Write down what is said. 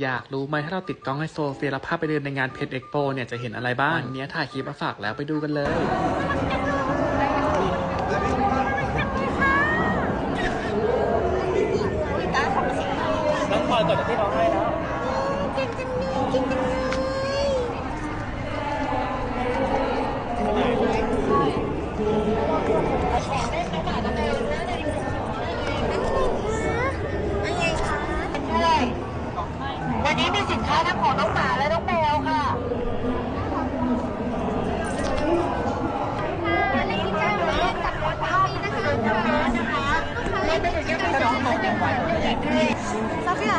อยากรู้ไหมถ้าเราติดกล้องให้โซเฟียแล้วพาไปเดินในงานเพจเอ็กโปเนี่ยจะเห็นอะไรบ้างวันนี้ถ่ายคลิปมาฝากแล้วไปดูกันเลยน้องพลอยกดที่น้องให้แล้วเก่งจังเลยเก่งจังเลยวันนี้มีสินค้าทั้งของน้องหมาและน้องแมวค่ะเล่นกิจกรรมเล่นกับรถภาพนะคะเล่นไปถึงยังไม่จบของจังหวัดเลยซาเฟีย